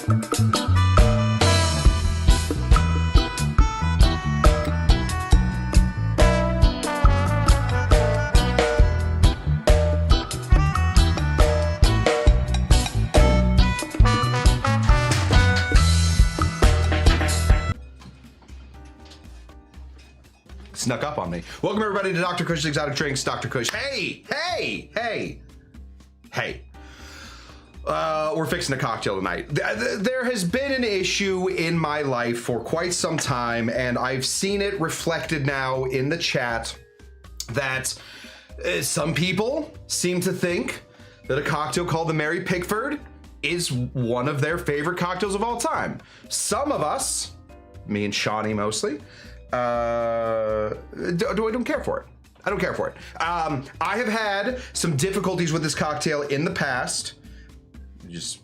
Snuck up on me. Welcome everybody to Dr. Cush's Exotic Drinks. Dr. Cush. Hey! We're fixing a cocktail tonight. There has been an issue in my life for quite some time, and I've seen it reflected now in the chat that some people seem to think that a cocktail called the Mary Pickford is one of their favorite cocktails of all time. Some of us, me and Shawnee mostly, I don't care for it. I don't care for it. I have had some difficulties with this cocktail in the past. Just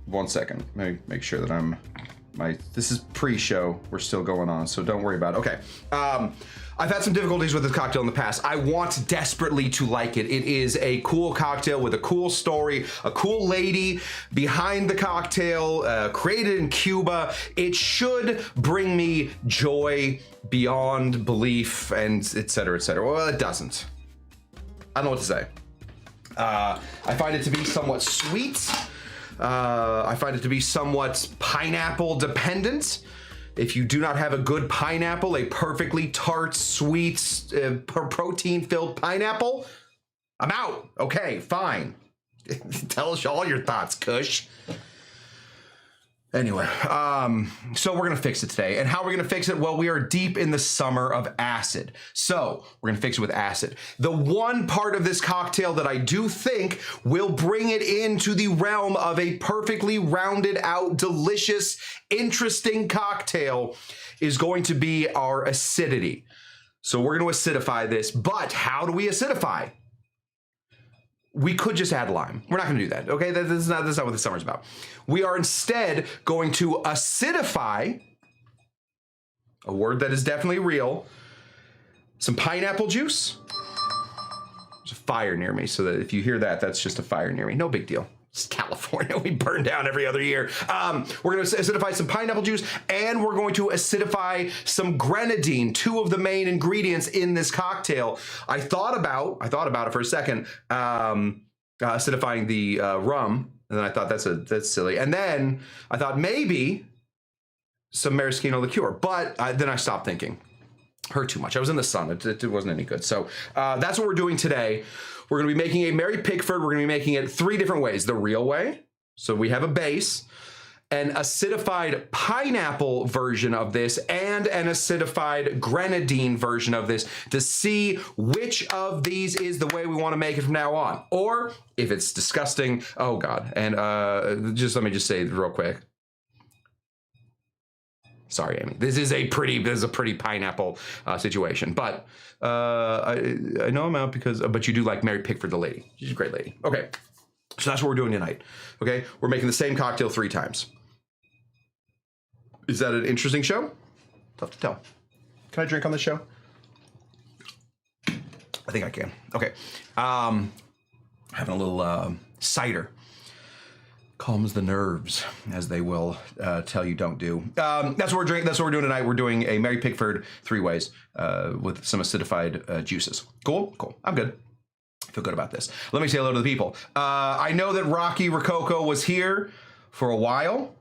1 second. Let me make sure that this is pre-show. We're still going on, so don't worry about it. Okay. I've had some difficulties with this cocktail in the past. I want desperately to like it. It is a cool cocktail with a cool story, a cool lady behind the cocktail, created in Cuba. It should bring me joy beyond belief and et cetera, et cetera. Well, it doesn't. I don't know what to say. I find it to be somewhat sweet. I find it to be somewhat pineapple dependent. If you do not have a good pineapple, a perfectly tart, sweet, protein-filled pineapple, I'm out. Okay, fine. Tell us all your thoughts, Cush. Anyway, so we're gonna fix it today. And how we're gonna fix it? Well, we are deep in the summer of acid. So we're gonna fix it with acid. The one part of this cocktail that I do think will bring it into the realm of a perfectly rounded out, delicious, interesting cocktail is going to be our acidity. So we're gonna acidify this, but how do we acidify? We could just add lime. We're not gonna do that, okay? That's not what the summer's about. We are instead going to acidify, a word that is definitely real, some pineapple juice. There's a fire near me, so that if you hear that, that's just a fire near me. No big deal. It's California, we burn down every other year. We're gonna acidify some pineapple juice, and we're going to acidify some grenadine, two of the main ingredients in this cocktail. I thought about it for a second, acidifying the rum, and then I thought that's silly. And then I thought maybe some maraschino liqueur, but then I stopped thinking. Hurt too much. I was in the sun. It wasn't any good. So that's what we're doing today. We're going to be making a Mary Pickford. We're going to be making it 3 different ways. The real way. So we have a base, an acidified pineapple version of this, and an acidified grenadine version of this to see which of these is the way we want to make it from now on. Or if it's disgusting, oh God. And let me just say real quick. Sorry, Amy. This is a pretty pineapple situation, but I know I'm out because, but you do like Mary Pickford, the lady. She's a great lady. Okay, so that's what we're doing tonight. Okay, we're making the same cocktail 3 times. Is that an interesting show? Tough to tell. Can I drink on the show? I think I can. Okay, having a little cider. Calms the nerves, as they will tell you don't do. That's what we're drinking. That's what we're doing tonight. We're doing a Mary Pickford 3 ways with some acidified juices. Cool? Cool. I'm good. I feel good about this. Let me say hello to the people. I know that Rocky Rococo was here for a while,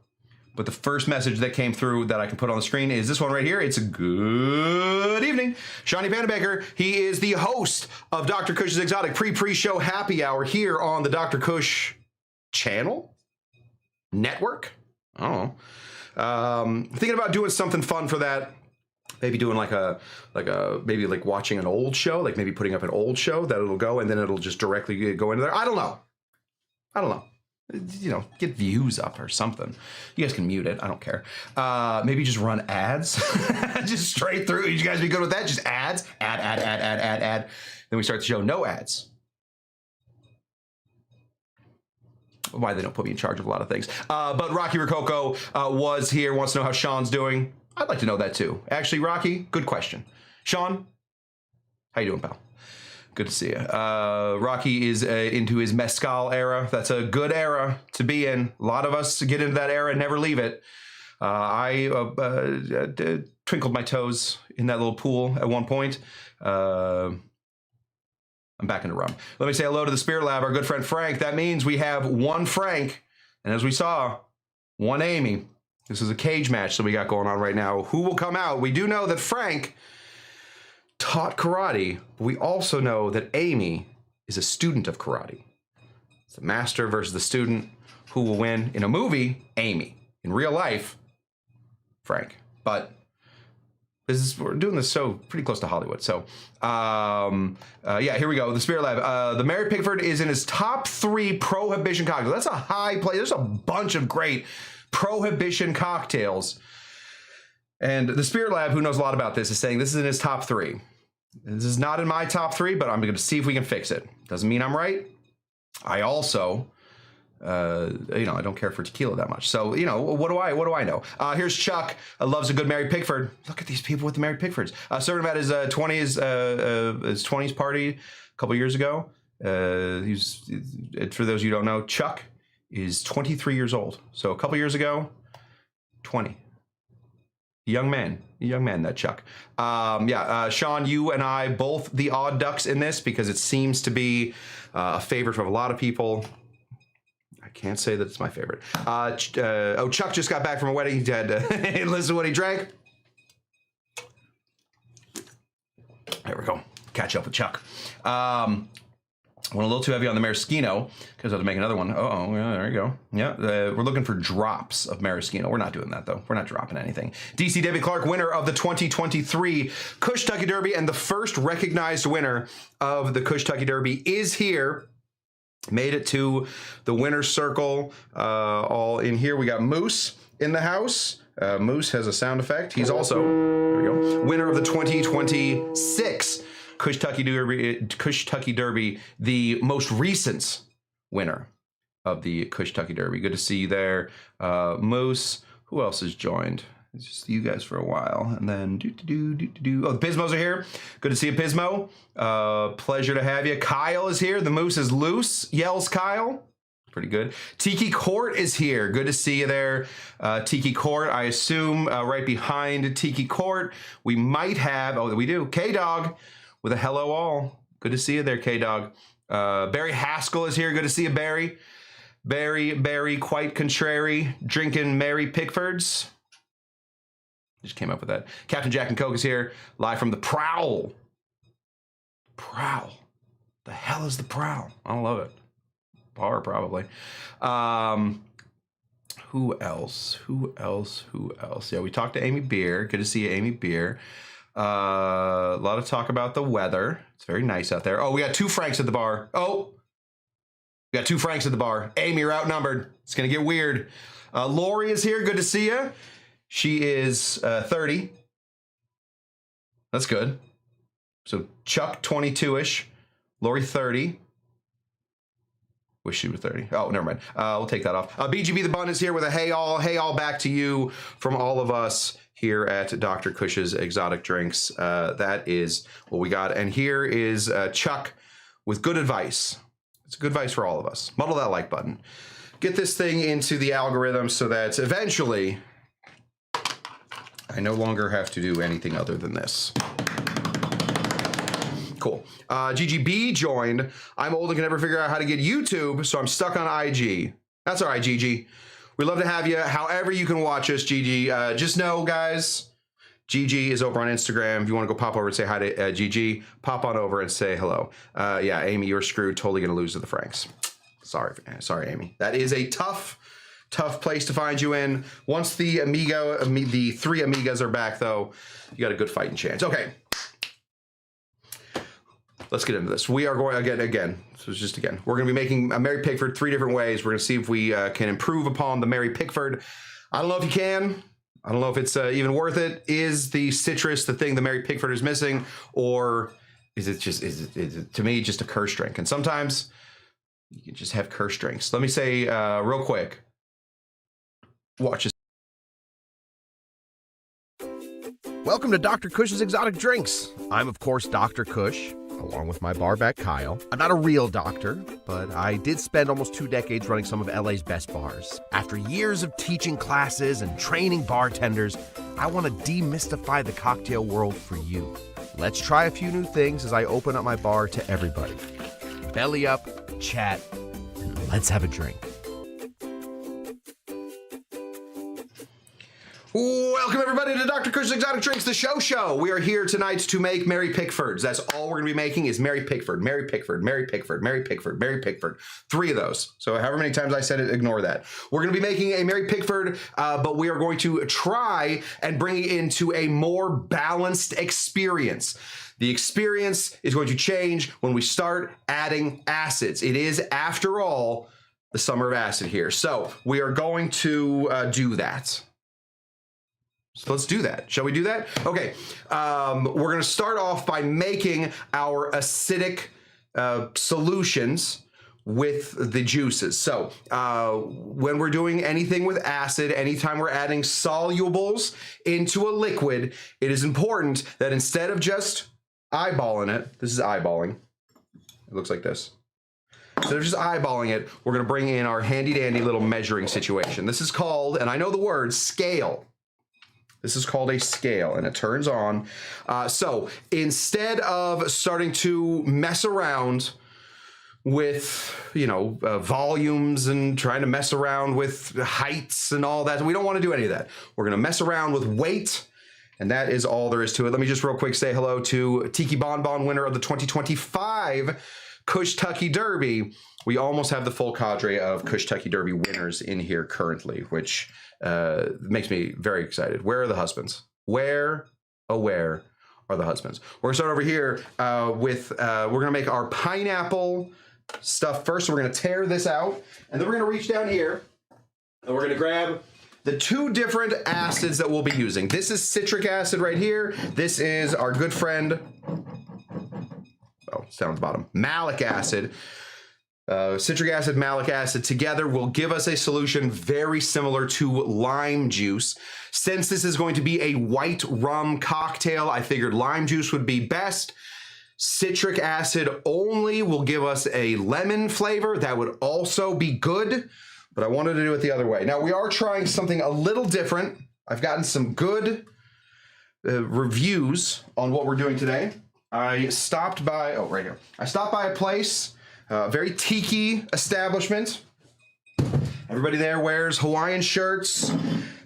but the first message that came through that I can put on the screen is this one right here. It's a good evening. Shawnee Vandenbecker, he is the host of Dr. Cush's Exotic pre-show happy hour here on the Dr. Cush channel? Network? I don't know. Thinking about doing something fun for that. Maybe doing maybe watching an old show, like maybe putting up an old show that it'll go and then it'll just directly go into there. I don't know. You know, get views up or something. You guys can mute it. I don't care. Maybe just run ads, just straight through. You guys be good with that? Just ads, ad. Then we start the show. No ads. Why they don't put me in charge of a lot of things. But Rocky Rococo was here, wants to know how Sean's doing. I'd like to know that too. Actually, Rocky, good question. Sean, how you doing, pal? Good to see you. Rocky is into his mezcal era. That's a good era to be in. A lot of us get into that era and never leave it. I twinkled my toes in that little pool at one point. I'm back into rum. Let me say hello to the Spirit Lab, our good friend Frank. That means we have one Frank, and as we saw, one Amy. This is a cage match that we got going on right now. Who will come out? We do know that Frank taught karate, but we also know that Amy is a student of karate. It's the master versus the student. Who will win? In a movie, Amy. In real life, Frank. But we're doing this so pretty close to Hollywood. So, yeah, here we go. The Spirit Lab. The Mary Pickford is in his top 3 Prohibition cocktails. That's a high play. There's a bunch of great Prohibition cocktails. And the Spirit Lab, who knows a lot about this, is saying this is in his top 3. This is not in my top 3, but I'm going to see if we can fix it. Doesn't mean I'm right. I also, I don't care for tequila that much. So, what do I know? Here's Chuck. Loves a good Mary Pickford. Look at these people with the Mary Pickfords. Serving him at his 20s party a couple years ago. For those of you who don't know, Chuck is 23 years old. So a couple years ago, 20. Young man, that Chuck. Sean, you and I, both the odd ducks in this because it seems to be a favorite from a lot of people. I can't say that it's my favorite. Chuck just got back from a wedding. He had to listen to what he drank. There we go. Catch up with Chuck. Went a little too heavy on the maraschino because I have to make another one. Oh, yeah, there you go. Yeah, we're looking for drops of maraschino. We're not doing that, though. We're not dropping anything. DC David Clark, winner of the 2023 Cush Tucky Derby, and the first recognized winner of the Cush Tucky Derby is here. Made it to the winner's circle. All in here. We got Moose in the house. Moose has a sound effect. He's also, there we go, winner of the 2026 Cush Tucky Derby, the most recent winner of the Cush Tucky Derby. Good to see you there, Moose. Who else has joined? It's just you guys for a while, and then Oh, the Pismos are here. Good to see you, Pismo. Pleasure to have you. Kyle is here. The Moose is loose. Yells Kyle. Pretty good. Tiki Court is here. Good to see you there, Tiki Court. I assume right behind Tiki Court we might have. Oh, we do. K-Dog with a hello all. Good to see you there, K-Dog. Barry Haskell is here. Good to see you, Barry. Barry, quite contrary, drinking Mary Pickfords. Just came up with that. Captain Jack and Coke is here, live from the Prowl. Prowl. The hell is the Prowl? I don't love it. Bar, probably. Who else? Yeah, we talked to Amy Beer. Good to see you, Amy Beer. A lot of talk about the weather. It's very nice out there. Oh, we got 2 Franks at the bar. Oh, we got 2 Franks at the bar. Amy, you're outnumbered. It's going to get weird. Lori is here. Good to see you. She is 30. That's good. So Chuck, 22-ish. Lori, 30. Wish she was 30. Oh, never mind. We'll take that off. BGB the Bun is here with a hey all back to you from all of us here at Dr. Cush's Exotic Drinks. That is what we got. And here is Chuck with good advice. It's good advice for all of us. Muddle that like button. Get this thing into the algorithm so that eventually I no longer have to do anything other than this. Cool. GGB joined. I'm old and can never figure out how to get YouTube, so I'm stuck on IG. That's all right, GG. We'd love to have you however you can watch us, GG. Just know, guys, GG is over on Instagram. If you want to go pop over and say hi to GG, pop on over and say hello. Yeah, Amy, you're screwed. Totally going to lose to the Franks. Sorry, Amy. That is a tough place to find you in. Once the 3 Amigas are back, though, you got a good fighting chance. Okay. Let's get into this. We are going, again, so it's just again, we're going to be making a Mary Pickford 3 different ways. We're going to see if we can improve upon the Mary Pickford. I don't know if you can. I don't know if it's even worth it. Is the citrus the thing the Mary Pickford is missing? Or is it just, is it to me, just a curse drink? And sometimes you can just have curse drinks. Let me say real quick, watch this. Welcome to Dr. Cush's Exotic Drinks. I'm, of course, Dr. Cush. along with my barback Kyle. I'm not a real doctor, but I did spend almost 2 decades running some of LA's best bars. After years of teaching classes and training bartenders, I want to demystify the cocktail world for you. Let's try a few new things as I open up my bar to everybody. Belly up, chat, and let's have a drink. Welcome everybody to Dr. Cush's Exotic Drinks, the show. We are here tonight to make Mary Pickfords. That's all we're gonna be making is Mary Pickford, Mary Pickford, Mary Pickford, Mary Pickford, Mary Pickford. 3 of those. So however many times I said it, ignore that. We're gonna be making a Mary Pickford, but we are going to try and bring it into a more balanced experience. The experience is going to change when we start adding acids. It is, after all, the summer of acid here. So we are going to do that. So let's do that. Shall we do that? Okay. We're going to start off by making our acidic solutions with the juices. So when we're doing anything with acid, anytime we're adding solubles into a liquid, it is important that instead of just eyeballing it, this is eyeballing. It looks like this. Instead of just eyeballing it, we're going to bring in our handy dandy little measuring situation. This is called, and I know the word, scale. This is called a scale, and it turns on. So instead of starting to mess around with, volumes and trying to mess around with heights and all that, we don't want to do any of that. We're going to mess around with weight, and that is all there is to it. Let me just real quick say hello to Tiki Bonbon, winner of the 2025 Cush Tucky Derby. We almost have the full cadre of Cush Tucky Derby winners in here currently, which makes me very excited. Where are the husbands? Where are the husbands? We're gonna start over here with, we're gonna make our pineapple stuff first. So we're gonna tear this out, and then we're gonna reach down here, and we're gonna grab the 2 different acids that we'll be using. This is citric acid right here. This is our good friend, it's down at the bottom, malic acid. Citric acid, malic acid together will give us a solution very similar to lime juice. Since this is going to be a white rum cocktail, I figured lime juice would be best. Citric acid only will give us a lemon flavor. That would also be good, but I wanted to do it the other way. Now, we are trying something a little different. I've gotten some good reviews on what we're doing today. I stopped by, right here. I stopped by a place, very tiki establishment. Everybody there wears Hawaiian shirts.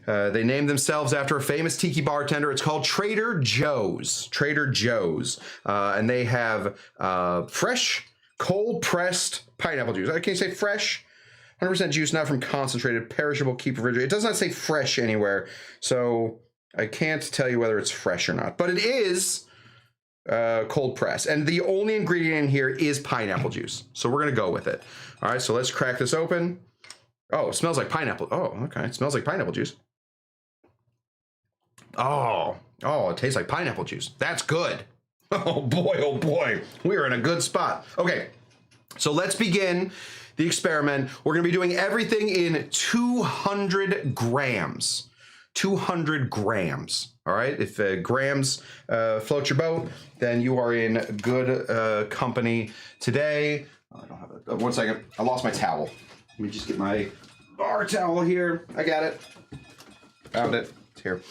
They named themselves after a famous tiki bartender. It's called Trader Joe's. Trader Joe's. And they have fresh, cold-pressed pineapple juice. Can you say fresh? 100% juice, not from concentrated, perishable, keep refrigerated. It does not say fresh anywhere, so I can't tell you whether it's fresh or not. But it is cold press, and the only ingredient in here is pineapple juice, so we're gonna go with it. All right, so let's crack this open. Oh, it smells like pineapple. Oh, okay, it smells like pineapple juice. Oh, it tastes like pineapple juice. That's good. Oh boy, we are in a good spot. Okay, so let's begin the experiment. We're gonna be doing everything in 200 grams. 200 grams. All right, if grams float your boat, then you are in good company today. I don't have it. 1 second, I lost my towel. Let me just get my bar towel here. I got it. Found it. It's here.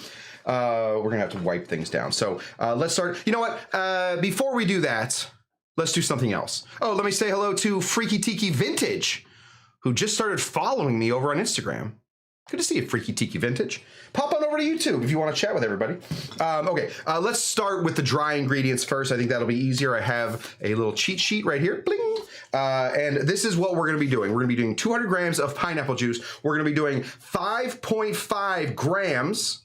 We're gonna have to wipe things down. So let's start. You know what? Before we do that, let's do something else. Oh, let me say hello to Freaky Tiki Vintage, who just started following me over on Instagram. Good to see you, Freaky Tiki Vintage. Pop on over to YouTube if you want to chat with everybody. Okay, let's start with the dry ingredients first. I think that'll be easier. I have a little cheat sheet right here. Bling! And this is what we're going to be doing. We're going to be doing 200 grams of pineapple juice. We're going to be doing 5.5 grams.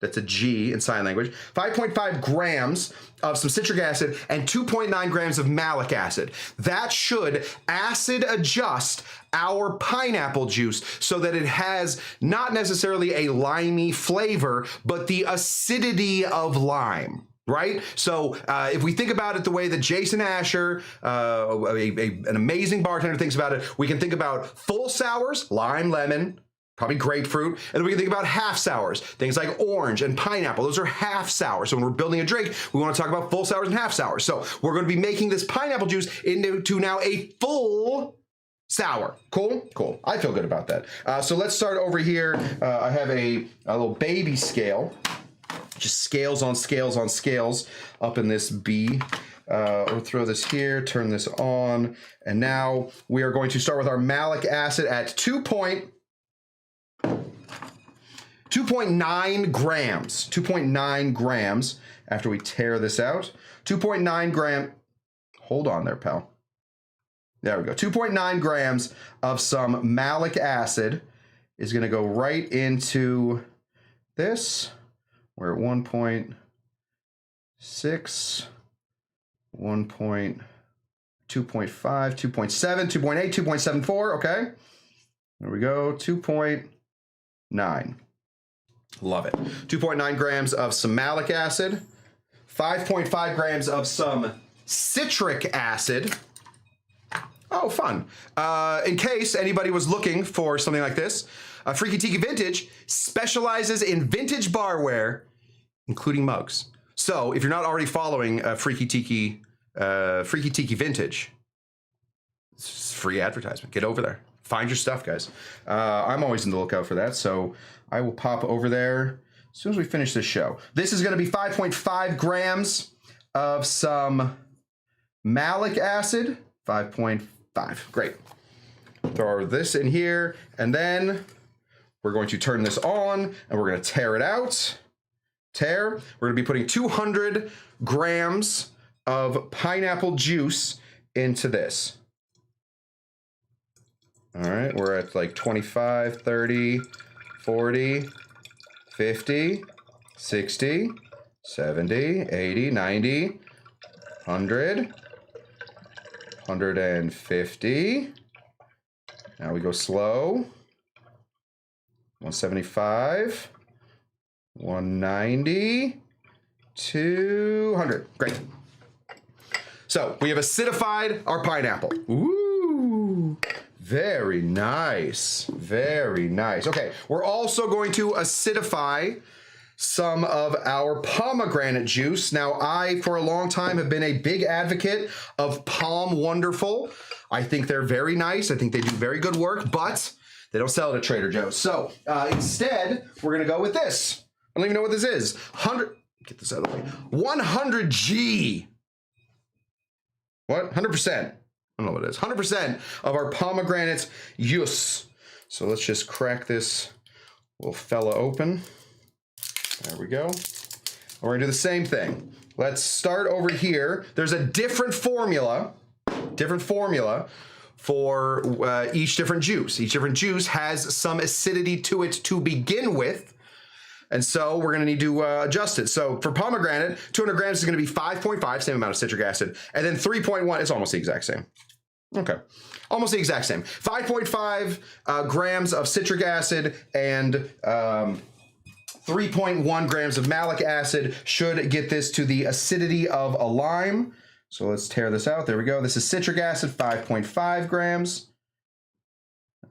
That's a G in sign language. 5.5 grams of some citric acid and 2.9 grams of malic acid. That should acid adjust our pineapple juice so that it has not necessarily a limey flavor, but the acidity of lime. Right? So if we think about it the way that Jason Asher, an amazing bartender, thinks about it, we can think about full sours, lime, lemon, probably grapefruit. And then we can think about half sours, things like orange and pineapple. Those are half sours. So when we're building a drink, we want to talk about full sours and half sours. So we're going to be making this pineapple juice into now a full sour. Cool? Cool. I feel good about that. So let's start over here. I have a little baby scale. Just scales on scales on scales up in this B. We'll throw this here, turn this on, and now we are going to start with our malic acid at 2.9 grams. 2.9 grams after we tear this out. 2.9 gram. Hold on there, pal. There we go. 2.9 grams of some malic acid is going to go right into this. We're at 1.6, 2.5, 2.7, 2.8, 2.74. Okay. There we go. 2.9. Love it. 2.9 grams of some malic acid. 5.5 grams of some citric acid. Oh, fun. In case anybody was looking for something like this, Freaky Tiki Vintage specializes in vintage barware, including mugs. So if you're not already following Freaky Tiki Vintage, it's free advertisement. Get over there. Find your stuff, guys. I'm always on the lookout for that, so I will pop over there as soon as we finish this show. This is going to be 5.5 grams of some malic acid. 5.5. Great. Throw this in here, and then we're going to turn this on, and we're going to tear it out. Tear. We're going to be putting 200 grams of pineapple juice into this. All right, we're at like 25, 30, 40, 50, 60, 70, 80, 90, 100, 150. Now we go slow. 175, 190, 200. Great. So we have acidified our pineapple. Ooh, very nice. Very nice. Okay, we're also going to acidify some of our pomegranate juice. Now, I, for a long time, have been a big advocate of Palm Wonderful. I think they're very nice. I think they do very good work, but they don't sell it at Trader Joe's. So instead, we're going to go with this. I don't even know what this is. Get this out of the way. 100G. What? 100%. I don't know what it is. 100% of our pomegranate juice. So let's just crack this little fella open. There we go. We're going to do the same thing. Let's start over here. There's a different formula for each different juice. Each different juice has some acidity to it to begin with. And so we're going to need to adjust it. So for pomegranate, 200 grams is going to be 5.5, same amount of citric acid. And then 3.1, it's almost the exact same. Okay. Almost the exact same. 5.5 grams of citric acid and 3.1 grams of malic acid should get this to the acidity of a lime. So let's tear this out. There we go. This is citric acid, 5.5 grams.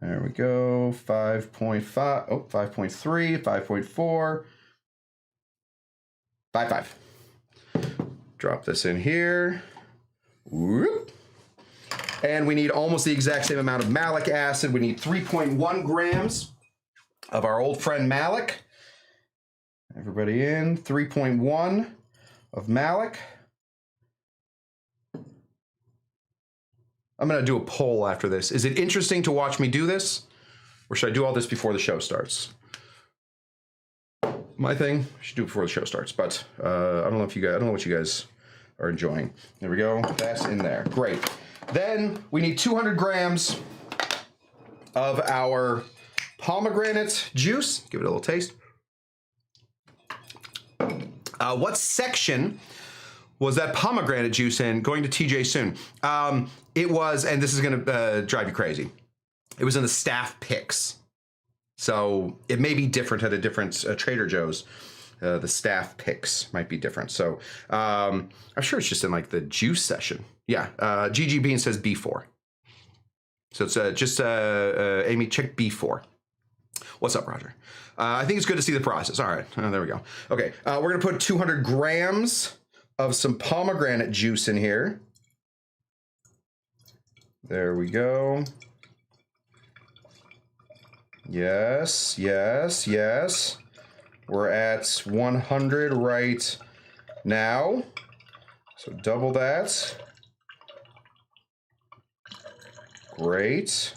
There we go. 5.5. Oh, 5.3, 5.4, 5.5. Drop this in here. Whoop. And we need almost the exact same amount of malic acid. We need 3.1 grams of our old friend malic. Everybody in. 3.1 of malic. I'm going to do a poll after this. Is it interesting to watch me do this? Or should I do all this before the show starts? My thing, I should do it before the show starts. But I don't know if you guys, I don't know what you guys are enjoying. There we go. That's in there. Great. Then we need 200 grams of our pomegranate juice. Give it a little taste. What section was that pomegranate juice in? Going to TJ soon. It was, and this is going to drive you crazy, it was in the staff picks. So it may be different at a different Trader Joe's. The staff picks might be different. So I'm sure it's just in like the juice session. Yeah, GG Bean says B4. So it's just, Amy, check B4. What's up, Roger? I think it's good to see the process. All right, there we go. Okay, we're gonna put 200 grams of some pomegranate juice in here. There we go. Yes, yes, yes. We're at 100 right now. So double that. Great.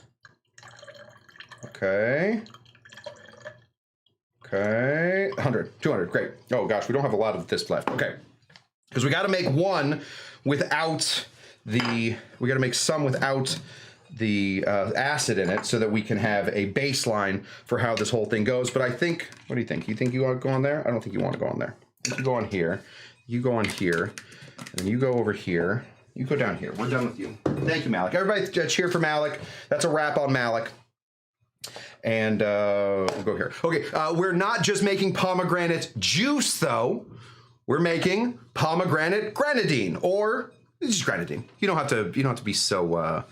Okay. Okay. 100, 200, great. Oh gosh, we don't have a lot of this left. Okay. Because we got to make one without the, we got to make some without the acid in it so that we can have a baseline for how this whole thing goes. But I think, what do you think? You think you want to go on there? I don't think you want to go on there. You go on here. You go on here. And you go over here. You go down here. We're done with you. Thank you, Malik. Everybody cheer for Malik. That's a wrap on Malik. And we'll go here. Okay, we're not just making pomegranate juice, though. We're making pomegranate grenadine, or just grenadine. You don't have to be so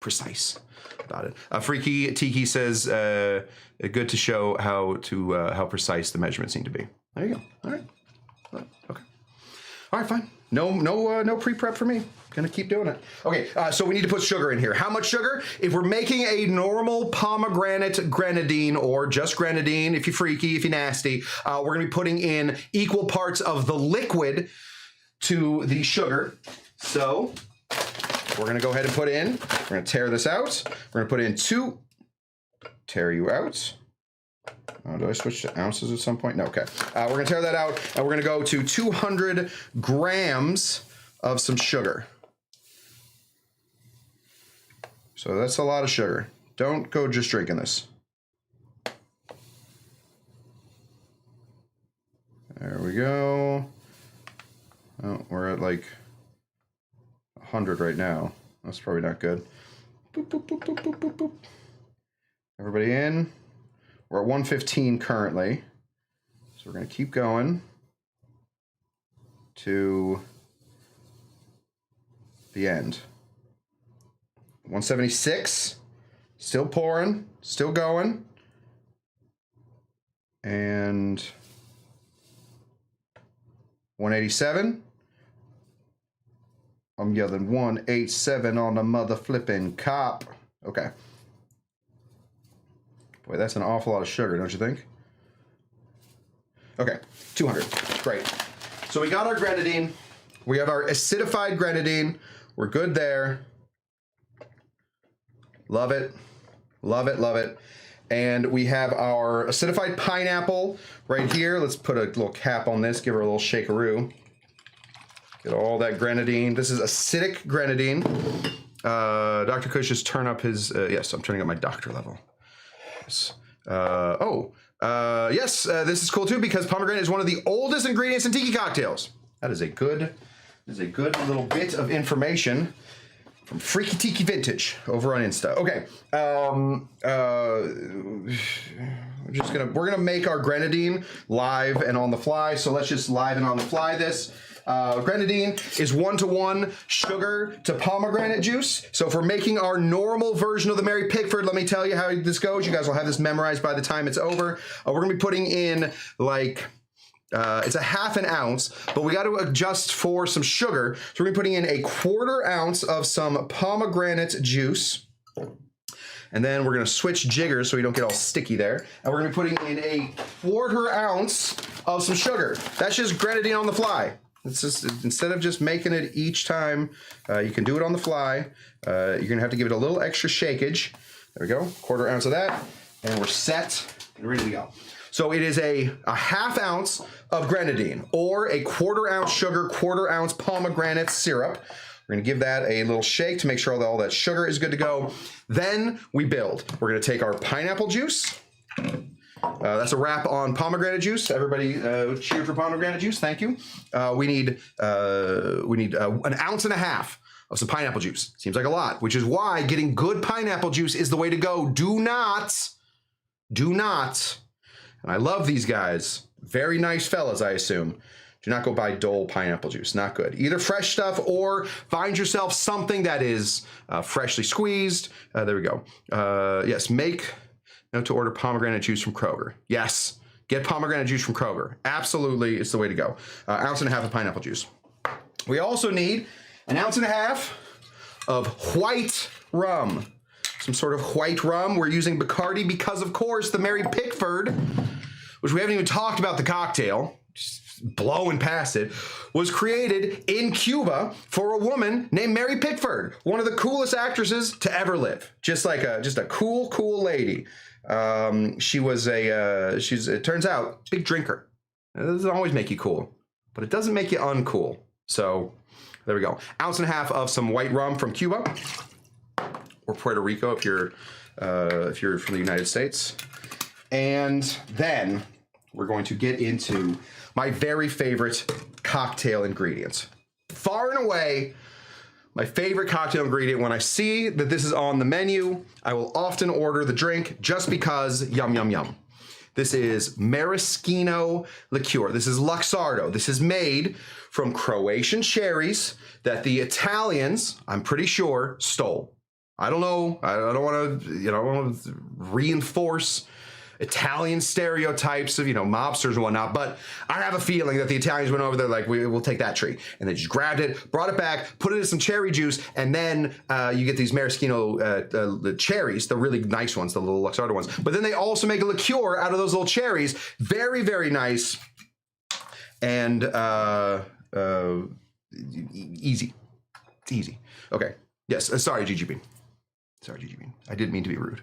precise about it. Freaky Tiki says, "Good to show how precise the measurements need to be." There you go. All right. Okay. All right. Fine. No pre-prep for me. Gonna keep doing it. Okay, so we need to put sugar in here. How much sugar? If we're making a normal pomegranate grenadine, or just grenadine, if you're freaky, if you're nasty, we're gonna be putting in equal parts of the liquid to the sugar. So we're gonna go ahead and put in, we're gonna tear this out. We're gonna put in tear you out. Do I switch to ounces at some point? No, okay. We're gonna tear that out, and we're gonna go to 200 grams of some sugar. So that's a lot of sugar. Don't go just drinking this. There we go. Oh, we're at like 100 right now. That's probably not good. Boop, boop, boop, boop, boop, boop, boop. Everybody in. We're at 115 currently. So we're going to keep going to the end. 176. Still pouring. Still going. And 187. I'm yelling 187 on the mother flipping cop. Okay. Boy, that's an awful lot of sugar, don't you think? Okay, 200. Great. So we got our grenadine. We have our acidified grenadine. We're good there. Love it. Love it, love it. And we have our acidified pineapple right here. Let's put a little cap on this, give her a little shakeroo. Get all that grenadine. This is acidic grenadine. Dr. Cush, just turn up his, yes, I'm turning up my doctor level. Yes. Yes, this is cool too because pomegranate is one of the oldest ingredients in tiki cocktails. That is a good little bit of information from Freaky Tiki Vintage over on Insta. Okay, we're gonna make our grenadine live and on the fly. So let's just live and on the fly this. Grenadine is 1-to-1 sugar to pomegranate juice. So if we're making our normal version of the Mary Pickford, let me tell you how this goes. You guys will have this memorized by the time it's over. We're gonna be putting in like, it's a half an ounce, but we got to adjust for some sugar. So we're gonna be putting in a 1/4 ounce of some pomegranate juice. And then we're gonna switch jiggers so we don't get all sticky there. And we're gonna be putting in a 1/4 ounce of some sugar. That's just grenadine on the fly. It's just, instead of just making it each time, you can do it on the fly. You're gonna have to give it a little extra shakeage. There we go, 1/4 ounce of that. And we're set and ready to go. So it is a half ounce of grenadine, or a 1/4 ounce sugar, 1/4 ounce pomegranate syrup. We're gonna give that a little shake to make sure that all that sugar is good to go. Then we build. We're gonna take our pineapple juice. That's a wrap on pomegranate juice. Everybody cheer for pomegranate juice. Thank you. We need 1.5 ounces of some pineapple juice. Seems like a lot, which is why getting good pineapple juice is the way to go. Do not, and I love these guys. Very nice fellas, I assume. Do not go buy Dole pineapple juice. Not good. Either fresh stuff or find yourself something that is freshly squeezed. There we go. Yes, make note to order pomegranate juice from Kroger. Yes, get pomegranate juice from Kroger. Absolutely, it's the way to go. Ounce and a half of pineapple juice. We also need an ounce and a half of white rum. Some sort of white rum. We're using Bacardi because, of course, the Mary Pickford, which we haven't even talked about the cocktail, just blowing past it, was created in Cuba for a woman named Mary Pickford, one of the coolest actresses to ever live. Just a cool lady. It turns out, big drinker. It doesn't always make you cool, but it doesn't make you uncool. So there we go. Ounce and a half of some white rum from Cuba or Puerto Rico if you're from the United States. And then we're going to get into my very favorite cocktail ingredients. Far and away, my favorite cocktail ingredient. When I see that this is on the menu, I will often order the drink just because yum, yum, yum. This is maraschino liqueur. This is Luxardo. This is made from Croatian cherries that the Italians, I'm pretty sure, stole. I don't know. I don't want to, reinforce Italian stereotypes of, mobsters and whatnot, but I have a feeling that the Italians went over there like, we'll take that tree. And they just grabbed it, brought it back, put it in some cherry juice, and then you get these maraschino the cherries, the really nice ones, the little Luxardo ones. But then they also make a liqueur out of those little cherries. Very, very nice. And easy. It's easy. Okay. Yes. Sorry, GGB. Sorry, GGB. I didn't mean to be rude.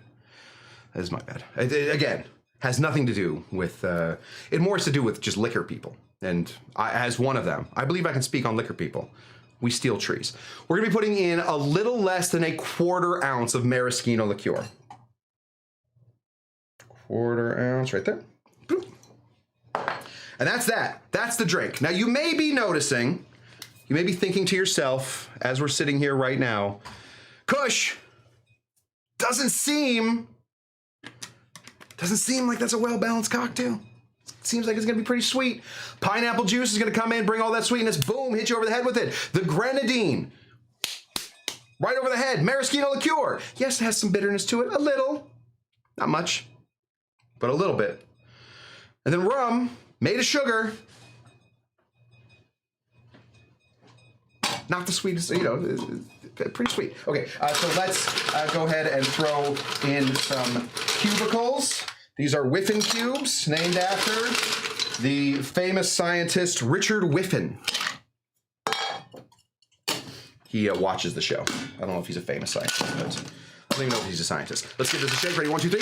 That is my bad. Again, has nothing to do with, it more has to do with just liquor people. And as one of them, I believe I can speak on liquor people. We steal trees. We're gonna be putting in a little less than a 1/4 ounce of maraschino liqueur. 1/4 ounce right there. Boop. And that's that. That's the drink. Now you may be noticing, you may be thinking to yourself, as we're sitting here right now, Cush, doesn't seem like that's a well-balanced cocktail. Seems like it's gonna be pretty sweet. Pineapple juice is gonna come in, bring all that sweetness, boom, hit you over the head with it. The grenadine, right over the head. Maraschino liqueur. Yes, it has some bitterness to it, a little. Not much, but a little bit. And then rum, made of sugar. Not the sweetest, pretty sweet. Okay, so let's go ahead and throw in some cubicles. These are Whiffen cubes, named after the famous scientist Richard Whiffen. He watches the show. I don't know if he's a famous scientist, but I don't even know if he's a scientist. Let's give this a shake. Ready? 1, 2, 3.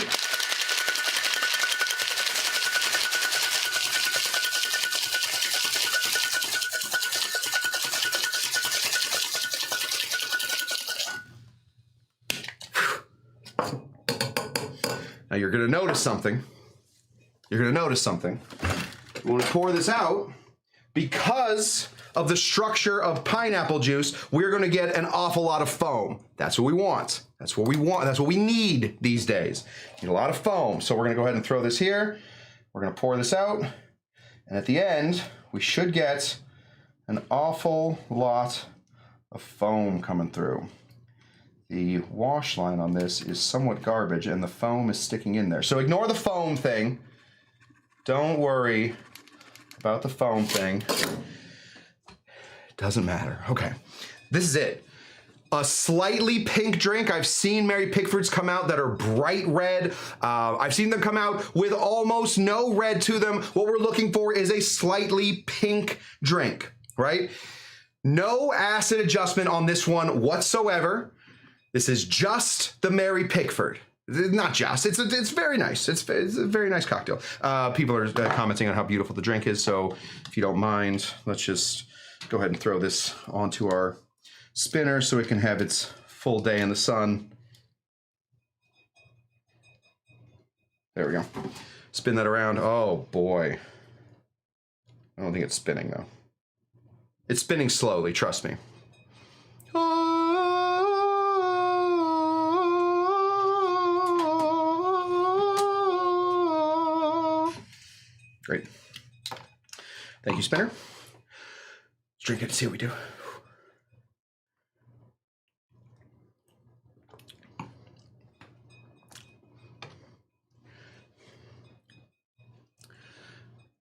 Now you're gonna notice something. You're gonna notice something. When we pour this out, because of the structure of pineapple juice, we're gonna get an awful lot of foam. That's what we want. That's what we want. That's what we need these days. Need a lot of foam. So we're gonna go ahead and throw this here. We're gonna pour this out. And at the end, we should get an awful lot of foam coming through. The wash line on this is somewhat garbage and the foam is sticking in there. So ignore the foam thing. Don't worry about the foam thing. It doesn't matter. Okay, this is it. A slightly pink drink. I've seen Mary Pickfords come out that are bright red. I've seen them come out with almost no red to them. What we're looking for is a slightly pink drink, right? No acid adjustment on this one whatsoever. This is just the Mary Pickford. Not just, it's very nice. It's a very nice cocktail. People are commenting on how beautiful the drink is, so if you don't mind, let's just go ahead and throw this onto our spinner so it can have its full day in the sun. There we go. Spin that around. Oh boy. I don't think it's spinning though. It's spinning slowly, trust me. Great. Thank you, spinner. drink it and see what we do.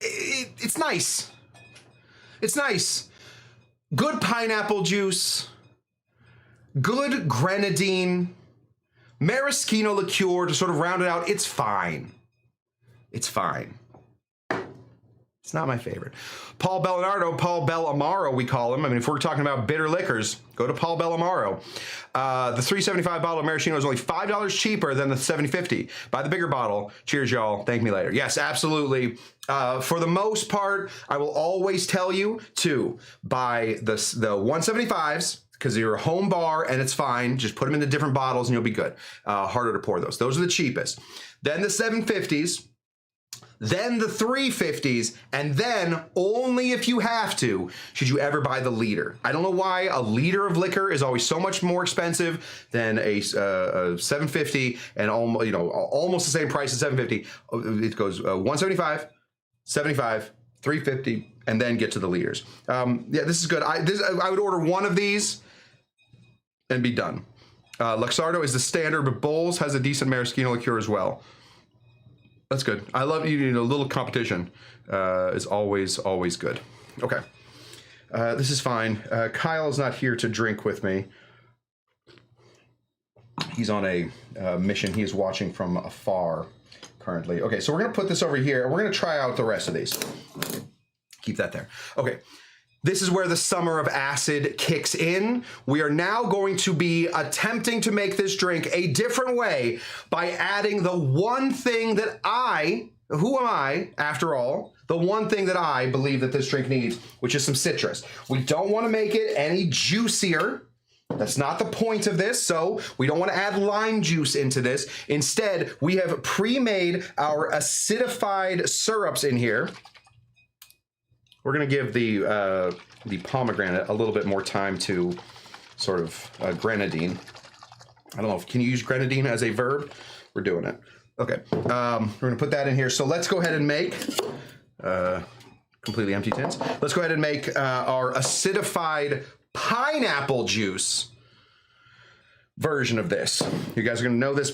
It's nice. It's nice. Good pineapple juice. Good grenadine. Maraschino liqueur to sort of round it out. It's fine. It's fine. It's not my favorite. Paul Bellinardo, Paul Bellamaro, we call him. I mean, if we're talking about bitter liquors, go to Paul Bellamaro. The $3.75 bottle of maraschino is only $5 cheaper than the $7.50. Buy the bigger bottle. Cheers, y'all. Thank me later. Yes, absolutely. For the most part, I will always tell you to buy the 175s because you're a home bar and it's fine. Just put them into different bottles and you'll be good. Harder to pour those. Those are the cheapest. Then the 750s. Then the 350s, and then only if you have to, should you ever buy the liter. I don't know why a liter of liquor is always so much more expensive than a 750 and almost the same price as 750. It goes 175, 75, 350, and then get to the liters. Yeah, this is good. I would order one of these and be done. Luxardo is the standard, but Bowls has a decent maraschino liqueur as well. That's good. I love eating a little competition. Is always good. Okay. This is fine. Kyle's not here to drink with me. He's on a mission. He is watching from afar currently. Okay, so we're going to put this over here. We're going to try out the rest of these. Keep that there. Okay. This is where the summer of acid kicks in. We are now going to be attempting to make this drink a different way by adding the one thing that who am I, after all, the one thing that I believe that this drink needs, which is some citrus. We don't want to make it any juicier. That's not the point of this, so we don't want to add lime juice into this. Instead, we have pre-made our acidified syrups in here. We're going to give the pomegranate a little bit more time to sort of grenadine. I don't know if, can you use grenadine as a verb? We're doing it. Okay, we're going to put that in here. So let's go ahead and make, completely empty tins. Let's go ahead and make our acidified pineapple juice version of this. You guys are going to know this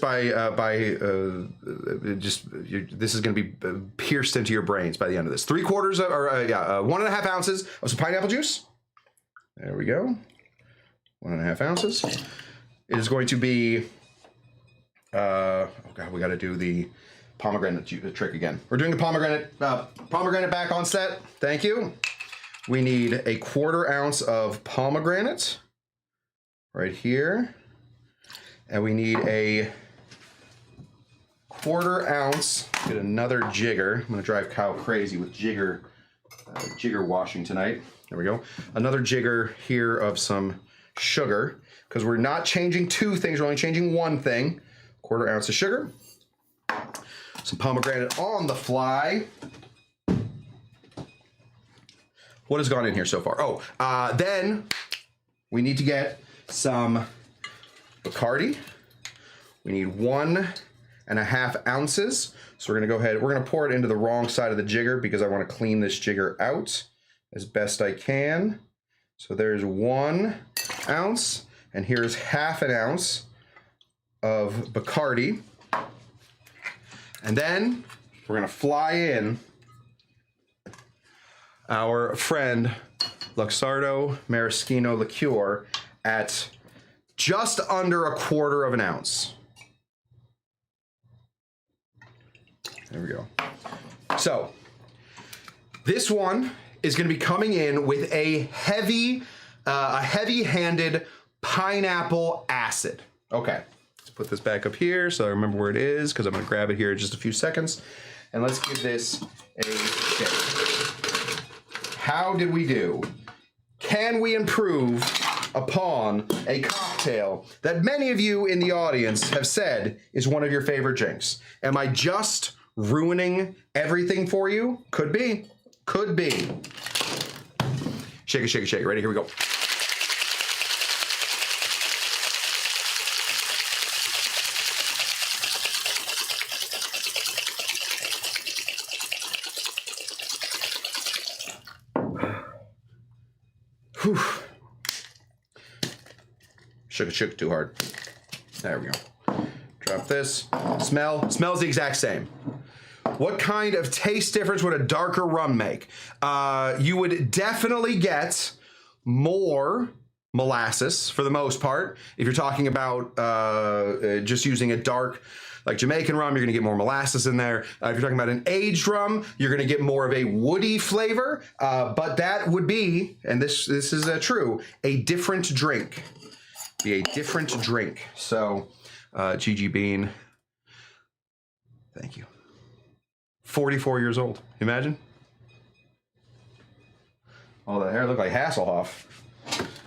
this is going to be pierced into your brains by the end of this. 1.5 ounces of some pineapple juice. There we go. 1.5 ounces. It is going to be, oh God, we got to do the pomegranate trick again. We're doing the pomegranate back on set. Thank you. We need a 1/4 ounce of pomegranate right here. And we need a 1/4 ounce, get another jigger. I'm gonna drive Kyle crazy with jigger washing tonight. There we go. Another jigger here of some sugar, because we're not changing two things, we're only changing one thing. 1/4 ounce of sugar. Some pomegranate on the fly. What has gone in here so far? Oh, then we need to get some Bacardi. We need 1.5 ounces. So we're gonna go ahead, we're gonna pour it into the wrong side of the jigger because I wanna clean this jigger out as best I can. So there's 1 ounce, and here's 1/2 ounce of Bacardi. And then we're gonna fly in our friend Luxardo Maraschino liqueur at just under 1/4 ounce. There we go. So this one is going to be coming in with a heavy-handed pineapple acid. Okay, let's put this back up here so I remember where it is, because I'm going to grab it here in just a few seconds. And let's give this a shake. How did we do? Can we improve upon a cocktail that many of you in the audience have said is one of your favorite drinks? Am I just ruining everything for you? Could be. Could be. Shake it, shake it, shake it. Ready? Here we go. Whew. Shook it too hard. There we go. Drop this. Smells the exact same. What kind of taste difference would a darker rum make? You would definitely get more molasses for the most part. If you're talking about just using a dark, like Jamaican rum, you're gonna get more molasses in there. If you're talking about an aged rum, you're gonna get more of a woody flavor, but that would be, and this is true, a different drink. Be a different drink. So, GG Bean, thank you. 44 years old, imagine? All that hair looked like Hasselhoff.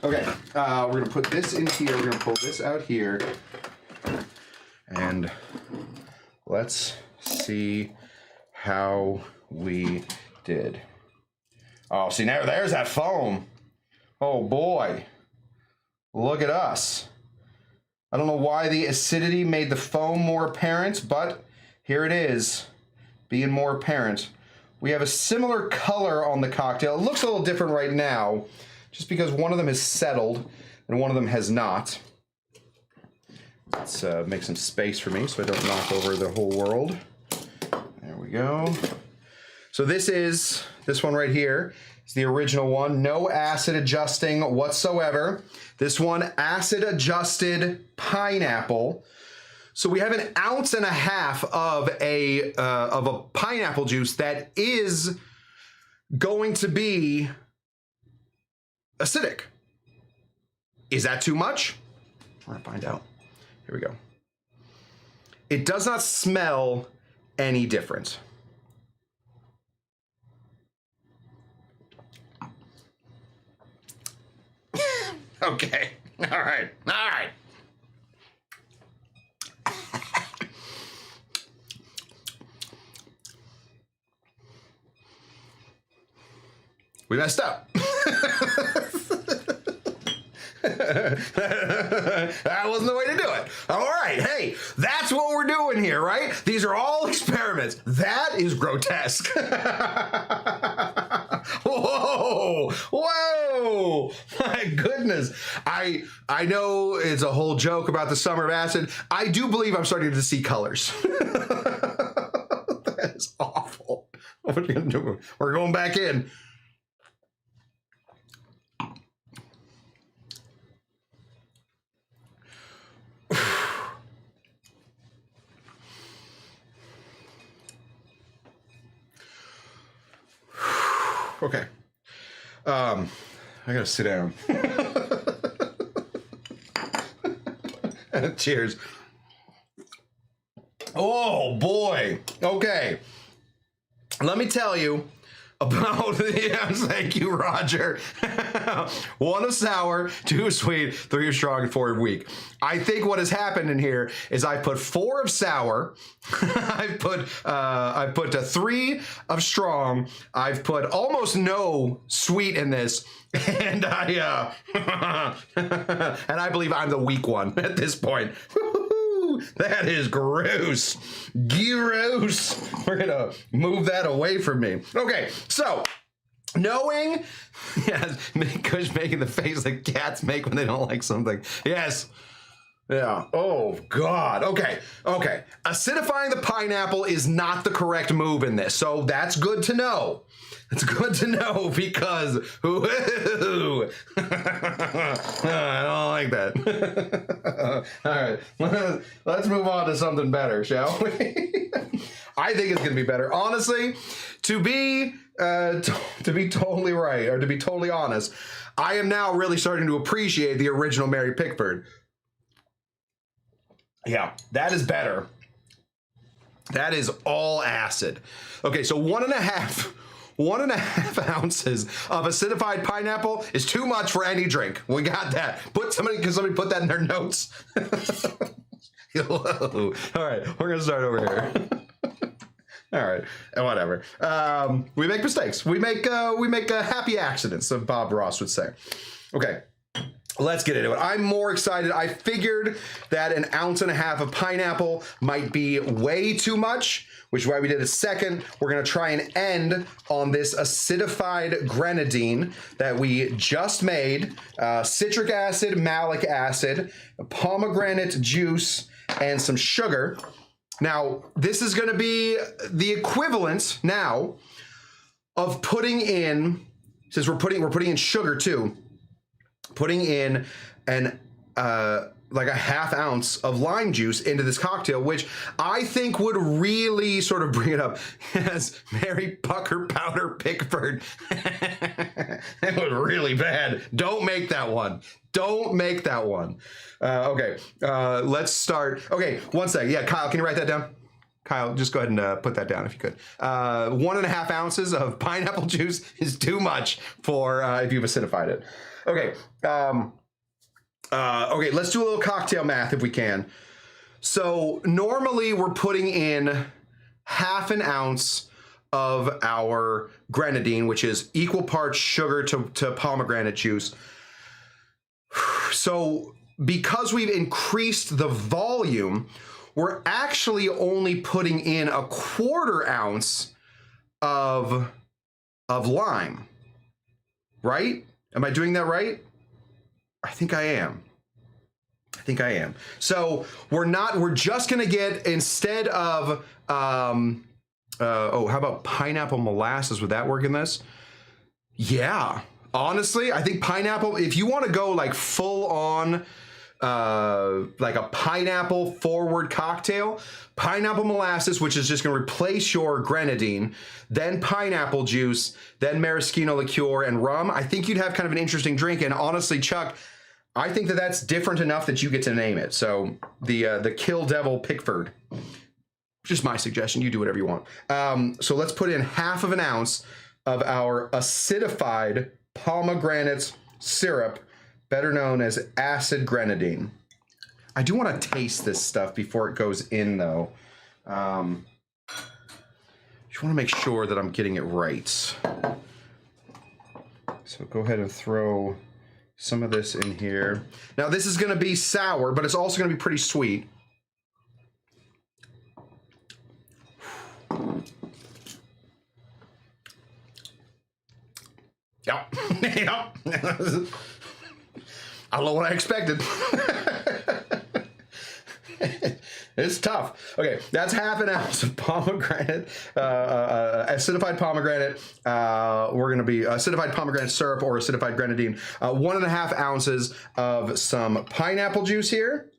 Okay, we're gonna put this in here. We're gonna pull this out here. And let's see how we did. Oh, see, now there's that foam. Oh boy, look at us. I don't know why the acidity made the foam more apparent, but here it is, being more apparent. We have a similar color on the cocktail. It looks a little different right now, just because one of them has settled and one of them has not. Let's make some space for me so I don't knock over the whole world. There we go. So this one right here is the original one. No acid adjusting whatsoever. This one, acid adjusted pineapple. So we have 1.5 ounces of a pineapple juice that is going to be acidic. Is that too much? We're gonna find out. Here we go. It does not smell any different. Okay. All right. All right. We messed up. That wasn't the way to do it. All right, hey, that's what we're doing here, right? These are all experiments. That is grotesque. Whoa, whoa, my goodness. I know it's a whole joke about the summer of acid. I do believe I'm starting to see colors. That is awful. What are you gonna do? We're going back in. Okay. I gotta sit down. Cheers. Oh boy. Okay. Let me tell you about thank you, Roger. 1 of sour, 2 of sweet, 3 of strong, and 4 of weak. I think what has happened in here is I put 4 of sour, I put 3 of strong, I've put almost no sweet in this, and I believe I'm the weak one at this point. That is gross. Gross. We're gonna move that away from me. Okay, so knowing, yes, Cush making the face that cats make when they don't like something. Yes. Yeah. Oh God. Okay. Okay. Acidifying the pineapple is not the correct move in this, so that's good to know. It's good to know because I don't like that. All right, let's move on to something better, shall we? I think it's gonna be better. Honestly, to be totally right, or to be totally honest, I am now really starting to appreciate the original Mary Pickford. Yeah, that is better. That is all acid. Okay, so 1.5 ounces of acidified pineapple is too much for any drink. We got that. Can somebody put that in their notes? Whoa. All right, we're gonna start over here. All right, whatever. We make mistakes. We make happy accidents, as Bob Ross would say. Okay, Let's get into it. I'm more excited. I figured that 1.5 ounces of pineapple might be way too much, which is why we did a second. We're going to try and end on this acidified grenadine that we just made. Citric acid, malic acid, pomegranate juice, and some sugar. Now, this is going to be the equivalent now of putting in, since we're putting in sugar too, putting in like 1/2 ounce of lime juice into this cocktail, which I think would really sort of bring it up. Yes, Mary Powder Pickford. It was really bad. Don't make that one. Don't make that one. Okay, let's start. Okay, one second. Yeah, Kyle, can you write that down? Kyle, just go ahead and put that down if you could. 1.5 ounces of pineapple juice is too much for if you've acidified it. Okay. Okay, let's do a little cocktail math if we can. So normally we're putting in 1/2 ounce of our grenadine, which is equal parts sugar to pomegranate juice. So because we've increased the volume, we're actually only putting in 1/4 ounce of lime, right? Am I doing that right? I think I am. So we're just gonna get, instead of, how about pineapple molasses? Would that work in this? Yeah, honestly, I think pineapple, if you wanna go like full on, like a pineapple forward cocktail, pineapple molasses, which is just going to replace your grenadine, then pineapple juice, then maraschino liqueur and rum. I think you'd have kind of an interesting drink. And honestly, Chuck, I think that that's different enough that you get to name it. So the Kill Devil Pickford, just my suggestion. You do whatever you want. So let's put in 1/2 ounce of our acidified pomegranate syrup, better known as acid grenadine. I do want to taste this stuff before it goes in, though. Just want to make sure that I'm getting it right. So go ahead and throw some of this in here. Now, this is going to be sour, but it's also going to be pretty sweet. Yep. Yep. I don't know what I expected. It's tough. Okay, that's 1/2 ounce of pomegranate, acidified pomegranate. We're going to be acidified pomegranate syrup or acidified grenadine. 1.5 ounces of some pineapple juice here.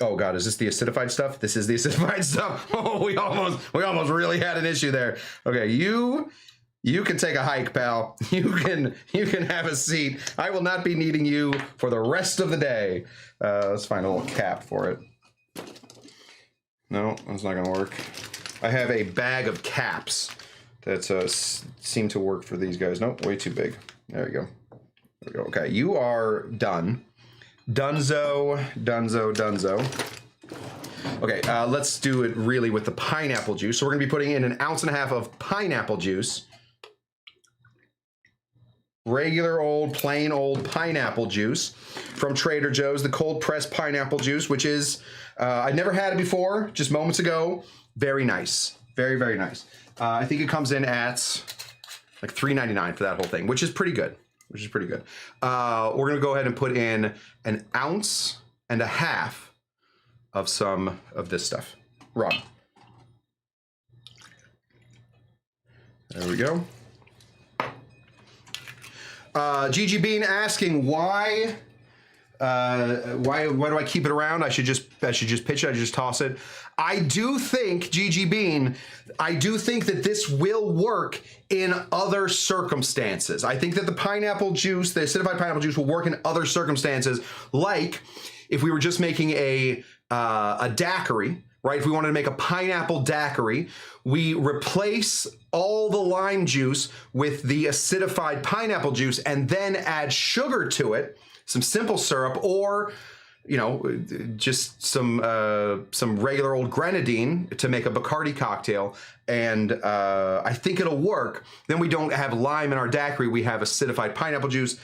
Oh God, is this the acidified stuff? This is the acidified stuff. Oh, we almost really had an issue there. Okay, you can take a hike, pal. You can have a seat. I will not be needing you for the rest of the day. Let's find a little cap for it. No, that's not gonna work. I have a bag of caps that seem to work for these guys. Nope, way too big. There we go. There we go. Okay, you are done. Dunzo. Okay, let's do it really with the pineapple juice. So we're gonna be putting in 1.5 ounces of pineapple juice. Regular old, plain old pineapple juice from Trader Joe's, the cold pressed pineapple juice, which is, I'd never had it before, just moments ago. Very nice. Very, very nice. I think it comes in at like $3.99 for that whole thing, which is pretty good. We're going to go ahead and put in 1.5 ounces of some of this stuff. Rum. There we go. GG Bean asking why do I keep it around? I should just pitch it. I should just toss it. I do think, GG Bean, that this will work in other circumstances. I think that the pineapple juice, the acidified pineapple juice, will work in other circumstances, like if we were just making a daiquiri. Right, if we wanted to make a pineapple daiquiri, we replace all the lime juice with the acidified pineapple juice and then add sugar to it, some simple syrup, or just some regular old grenadine to make a Bacardi cocktail, and I think it'll work. Then we don't have lime in our daiquiri. We have acidified pineapple juice.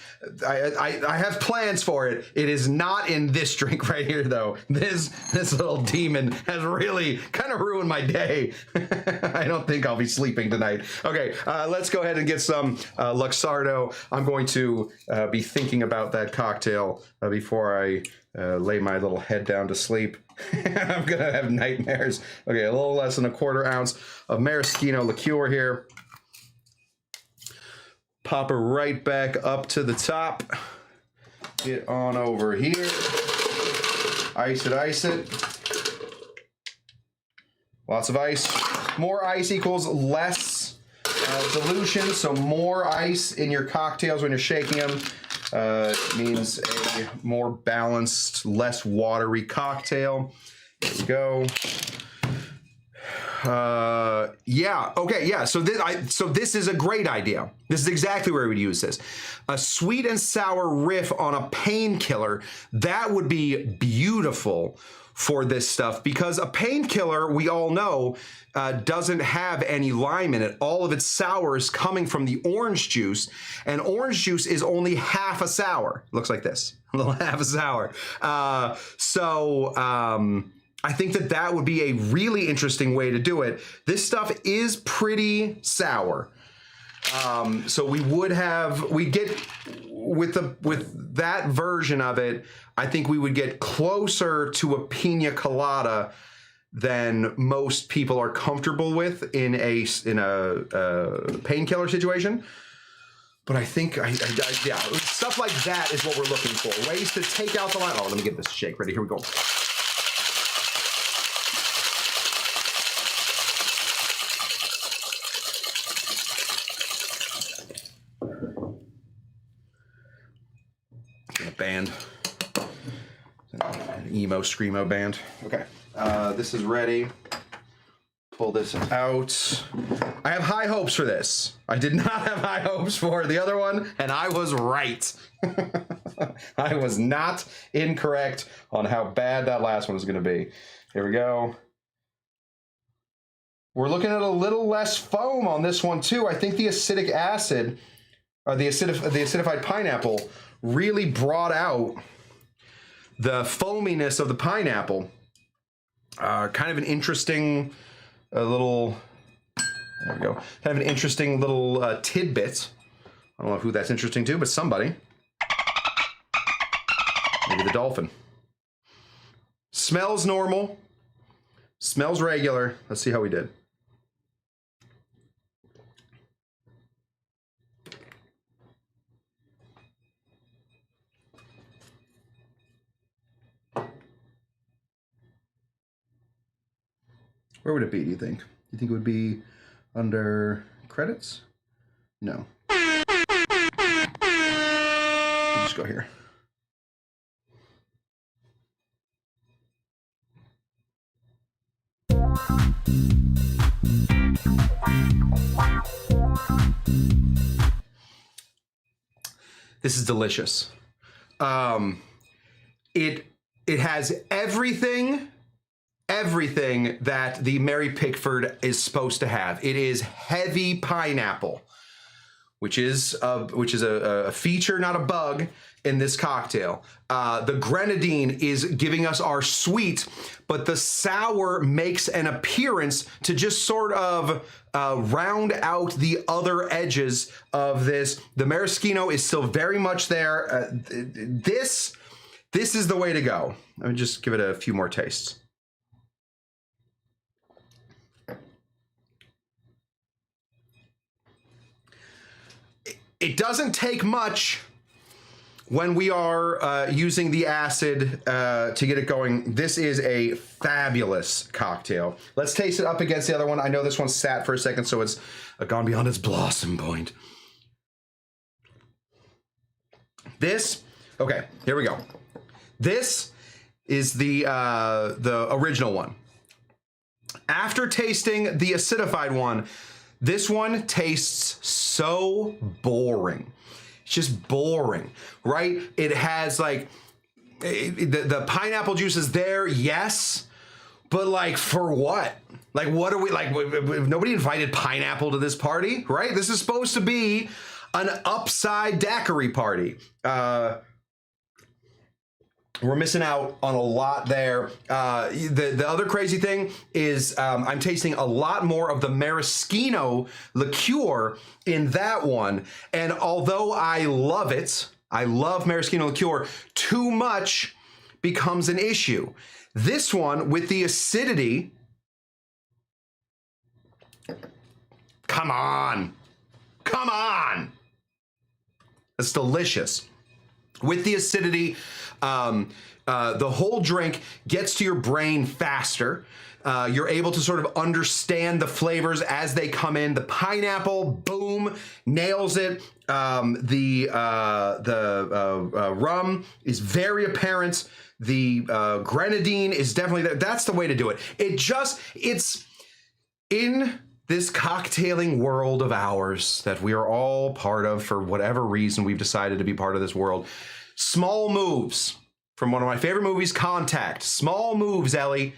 I have plans for it. It is not in this drink right here, though. This little demon has really kind of ruined my day. I don't think I'll be sleeping tonight. Okay, let's go ahead and get some Luxardo. I'm going to be thinking about that cocktail before I lay my little head down to sleep. I'm gonna have nightmares. Okay, a little less than a quarter ounce of maraschino liqueur here. Pop her right back up to the top. Get on over here. Ice it, ice it. Lots of ice. More ice equals less dilution, so more ice in your cocktails when you're shaking them. Means a more balanced, less watery cocktail. There we go. So this is a great idea. This is exactly where we would use this. A sweet and sour riff on a painkiller, that would be beautiful for this stuff, because a painkiller, we all know, doesn't have any lime in it. All of its sour is coming from the orange juice, and orange juice is only half a sour. Looks like this, a little half a sour. I think that would be a really interesting way to do it. This stuff is pretty sour. So with that version of it, I think we would get closer to a pina colada than most people are comfortable with in a painkiller situation. But I think, yeah, stuff like that is what we're looking for. Ways to take out the lime. Oh, let me get this shake ready. Here we go. Band, an emo screamo band. Okay, this is ready. Pull this out. I have high hopes for this. I did not have high hopes for the other one, and I was right. I was not incorrect on how bad that last one was going to be. Here we go. We're looking at a little less foam on this one too. I think the acidic acid, or the acidified pineapple, really brought out the foaminess of the pineapple. Kind of an interesting little, there we go, kind of an interesting little tidbit. I don't know who that's interesting to, but somebody. Maybe the dolphin. Smells normal. Smells regular. Let's see how we did. Where would it be, do you think? Do you think it would be under credits? No. We'll just go here. This is delicious. It has everything that the Mary Pickford is supposed to have. It is heavy pineapple, which is a feature, not a bug, in this cocktail. The grenadine is giving us our sweet, but the sour makes an appearance to just sort of round out the other edges of this. The maraschino is still very much there. This is the way to go. Let me just give it a few more tastes. It doesn't take much when we are using the acid to get it going. This is a fabulous cocktail. Let's taste it up against the other one. I know this one sat for a second, so it's gone beyond its blossom point. This, okay, here we go. This is the original one. After tasting the acidified one, this one tastes so boring. It's just boring, right? It has like The pineapple juice is there, yes, but like for what? Like what are we like? Nobody invited pineapple to this party, right? This is supposed to be an upside daiquiri party. We're missing out on a lot there. The other crazy thing is I'm tasting a lot more of the maraschino liqueur in that one. And although I love it, I love maraschino liqueur, too much becomes an issue. This one with the acidity, come on. It's delicious. With the acidity, the whole drink gets to your brain faster. You're able to sort of understand the flavors as they come in. The pineapple, boom, nails it. The rum is very apparent. The grenadine is definitely there. That's the way to do it. It's in this cocktailing world of ours that we are all part of for whatever reason we've decided to be part of this world. Small moves from one of my favorite movies, Contact. Small moves, Ellie.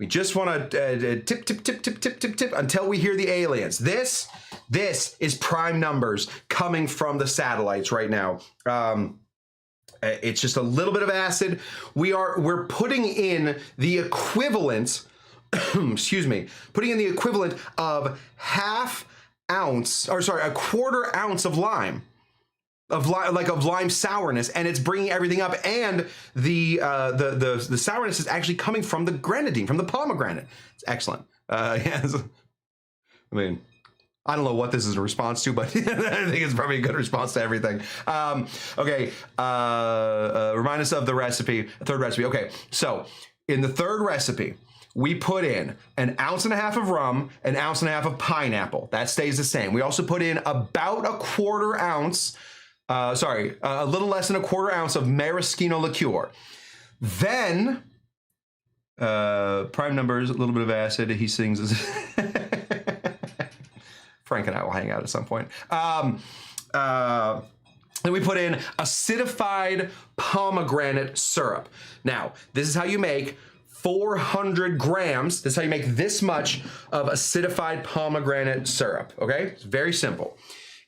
We just want to tip until we hear the aliens. This is prime numbers coming from the satellites right now. It's just a little bit of acid. We're putting in the equivalent, excuse me, putting in the equivalent of a quarter ounce of lime. Of lime sourness, and it's bringing everything up, and the sourness is actually coming from the grenadine, from the pomegranate. It's excellent. Yes. I mean, I don't know what this is a response to, but I think it's probably a good response to everything. Okay, remind us of the recipe, third recipe. Okay, so in the third recipe, we put in 1.5 ounces of rum, 1.5 ounces of pineapple. That stays the same. We also put in about a quarter ounce. A little less than a quarter ounce of maraschino liqueur. Then, prime numbers, a little bit of acid. He sings. Frank and I will hang out at some point. Then we put in acidified pomegranate syrup. Now, this is how you make 400 grams. This is how you make this much of acidified pomegranate syrup, okay? It's very simple.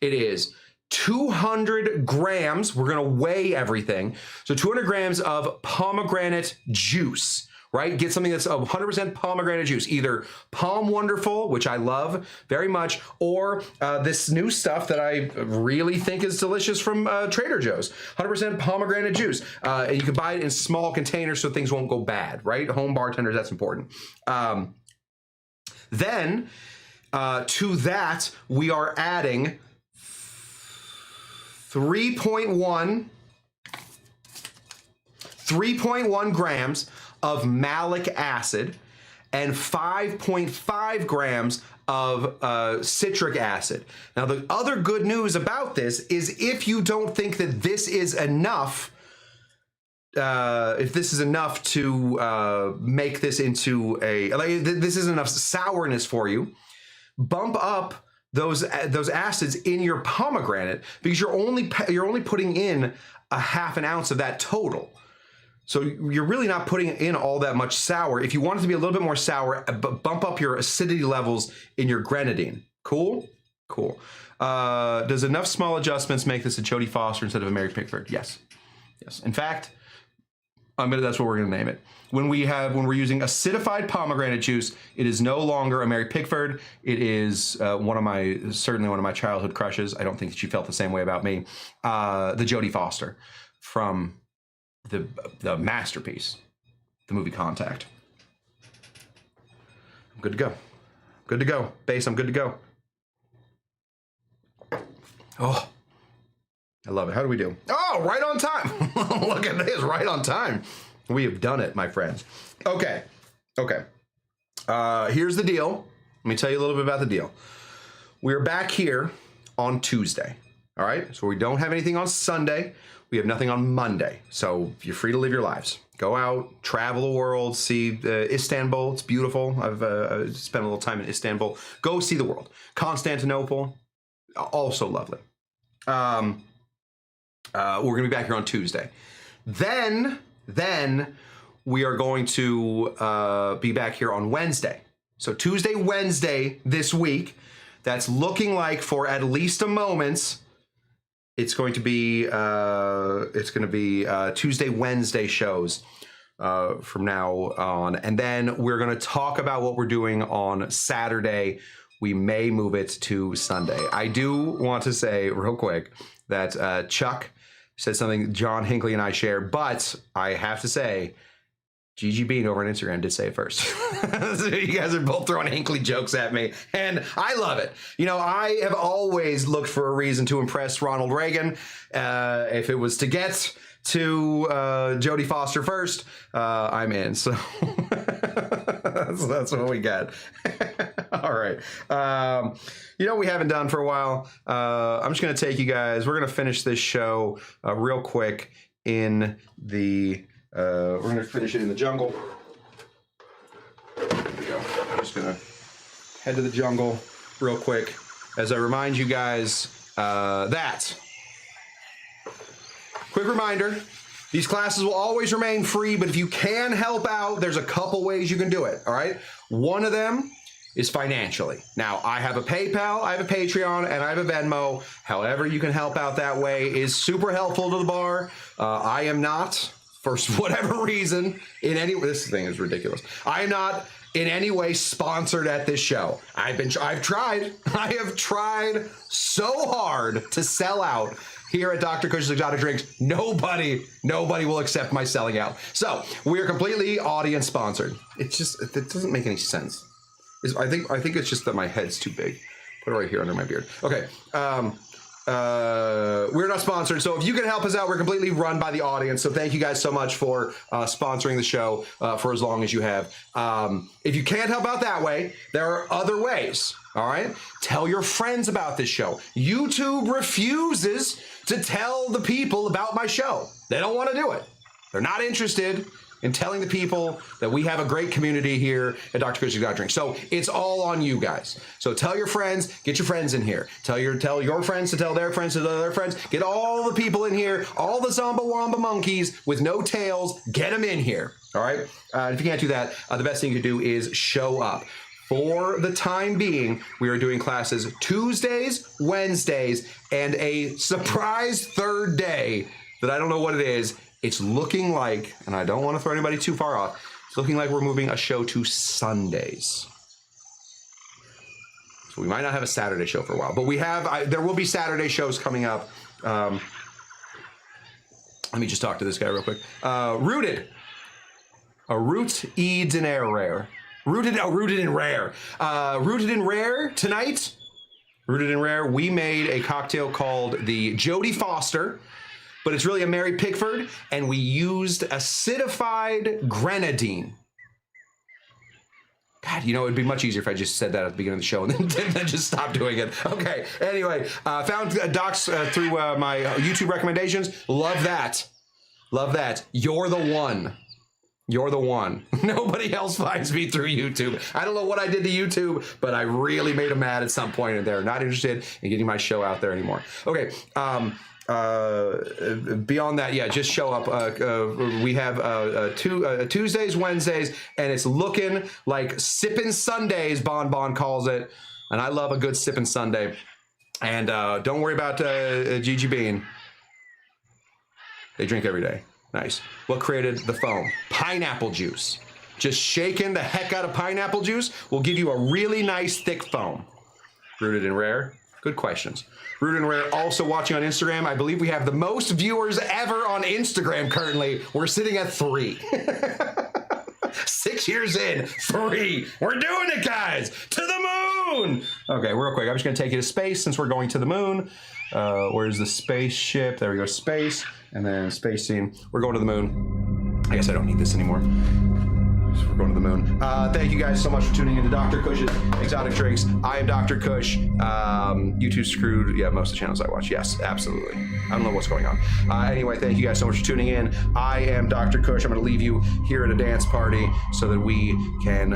It is 200 grams, we're gonna weigh everything. So 200 grams of pomegranate juice, right? Get something that's 100% pomegranate juice, either Palm Wonderful, which I love very much, or this new stuff that I really think is delicious from Trader Joe's, 100% pomegranate juice. And you can buy it in small containers so things won't go bad, right? Home bartenders, that's important. Then to that, we are adding 3.1 grams of malic acid and 5.5 grams of citric acid. Now, the other good news about this is if you don't think that this is enough, if this is enough to make this into this is enough sourness for you, bump up those acids in your pomegranate, because you're only putting in 1/2 ounce of that total. So you're really not putting in all that much sour. If you want it to be a little bit more sour, bump up your acidity levels in your grenadine. Cool? Cool. Does enough small adjustments make this a Jodie Foster instead of a Mary Pickford? Yes. Yes. In fact, that's what we're gonna name it. When we're using acidified pomegranate juice, it is no longer a Mary Pickford. It is certainly one of my childhood crushes. I don't think she felt the same way about me. The Jodie Foster from the masterpiece, the movie Contact. I'm good to go. Good to go. Base, I'm good to go. Oh, I love it. How do we do? Oh, right on time. Look at this, right on time. We have done it, my friends. Okay. Here's the deal. Let me tell you a little bit about the deal. We're back here on Tuesday. All right. So we don't have anything on Sunday. We have nothing on Monday. So you're free to live your lives. Go out, travel the world, see Istanbul. It's beautiful. I've spent a little time in Istanbul. Go see the world. Constantinople, also lovely. We're going to be back here on Tuesday. Then Then we are going to be back here on Wednesday. So Tuesday, Wednesday this week. That's looking like for at least a moment. It's going to be Tuesday, Wednesday shows from now on, and then we're going to talk about what we're doing on Saturday. We may move it to Sunday. I do want to say real quick that Chuck said something John Hinckley and I share, but I have to say, Gigi Bean over on Instagram did say it first. So you guys are both throwing Hinckley jokes at me, and I love it. You know, I have always looked for a reason to impress Ronald Reagan. If it was to get to Jodie Foster first, I'm in. So that's what we got. All right. You know what we haven't done for a while? I'm just going to take you guys. We're going to finish this show real quick in the... we're going to finish it in the jungle. There we go. I'm just going to head to the jungle real quick as I remind you guys that. Quick reminder, these classes will always remain free, but if you can help out, there's a couple ways you can do it, all right? One of them is financially. Now, I have a PayPal, I have a Patreon, and I have a Venmo. However you can help out that way is super helpful to the bar. I am not, for whatever reason, in any way, this thing is ridiculous. I am not in any way sponsored at this show. I've tried. I have tried so hard to sell out here at Dr. Cush's Exotic Drinks. Nobody will accept my selling out. So we are completely audience sponsored. It doesn't make any sense. I think it's just that my head's too big. Put it right here under my beard. Okay. We're not sponsored, so if you can help us out, we're completely run by the audience. So thank you guys so much for sponsoring the show for as long as you have. If you can't help out that way, there are other ways. All right, tell your friends about this show. YouTube refuses to tell the people about my show. They don't want to do it. They're not interested in telling the people that we have a great community here at Dr. Cush's Exotic Drinks. So it's all on you guys. So tell your friends, get your friends in here. Tell your friends to tell their friends to tell their friends. Get all the people in here, all the Zomba Wamba monkeys with no tails, get them in here. All right. If you can't do that, the best thing you can do is show up. For the time being, we are doing classes Tuesdays, Wednesdays, and a surprise third day that I don't know what it is. It's looking like, and I don't want to throw anybody too far off, it's looking like we're moving a show to Sundays. So we might not have a Saturday show for a while, but we have, there will be Saturday shows coming up. Let me just talk to this guy real quick. Rooted. A root eads in air rare. Rooted in rare. Rooted in rare tonight. Rooted in rare. We made a cocktail called the Jodie Foster, but it's really a Mary Pickford, and we used acidified grenadine. God, you know, it'd be much easier if I just said that at the beginning of the show and then just stop doing it. Okay, anyway, found docs through my YouTube recommendations. Love that. Love that. You're the one. You're the one. Nobody else finds me through YouTube. I don't know what I did to YouTube, but I really made them mad at some point, and they're not interested in getting my show out there anymore. Okay. Beyond that, yeah, just show up. We have Tuesdays, Wednesdays, and it's looking like Sippin' Sundays, Bon Bon calls it. And I love a good Sippin' Sunday. And don't worry about Gigi Bean. They drink every day. Nice. What created the foam? Pineapple juice. Just shaking the heck out of pineapple juice will give you a really nice thick foam. Rooted in rare. Good questions. Rooted in rare. Also watching on Instagram. I believe we have the most viewers ever on Instagram currently. We're sitting at 3. 6 years in, 3. We're doing it, guys. To the moon. Okay, real quick. I'm just going to take you to space since we're going to the moon. Where's the spaceship? There we go. Space. And then space scene. We're going to the moon. I guess I don't need this anymore. We're going to the moon. Thank you guys so much for tuning in to Dr. Cush's Exotic Drinks. I am Dr. Cush. YouTube screwed, yeah, most of the channels I watch. Yes, absolutely. I don't know what's going on. Anyway, thank you guys so much for tuning in. I am Dr. Cush. I'm going to leave you here at a dance party so that we can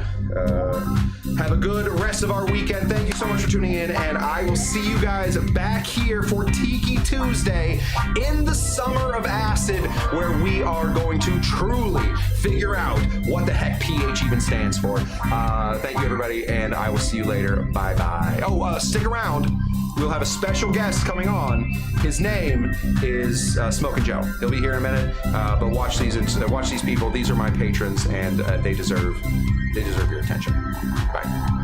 have a good rest of our weekend. Thank you so much for tuning in, and I will see you guys back here for Tiki Tuesday in the summer of acid, where we are going to truly figure out what the heck pH even stands for. Thank you, everybody, and I will see you later. Bye-bye. Oh, stick around. We'll have a special guest coming on. His name is Smokin' Joe. He'll be here in a minute, but watch these people. These are my patrons, and they deserve your attention. Bye.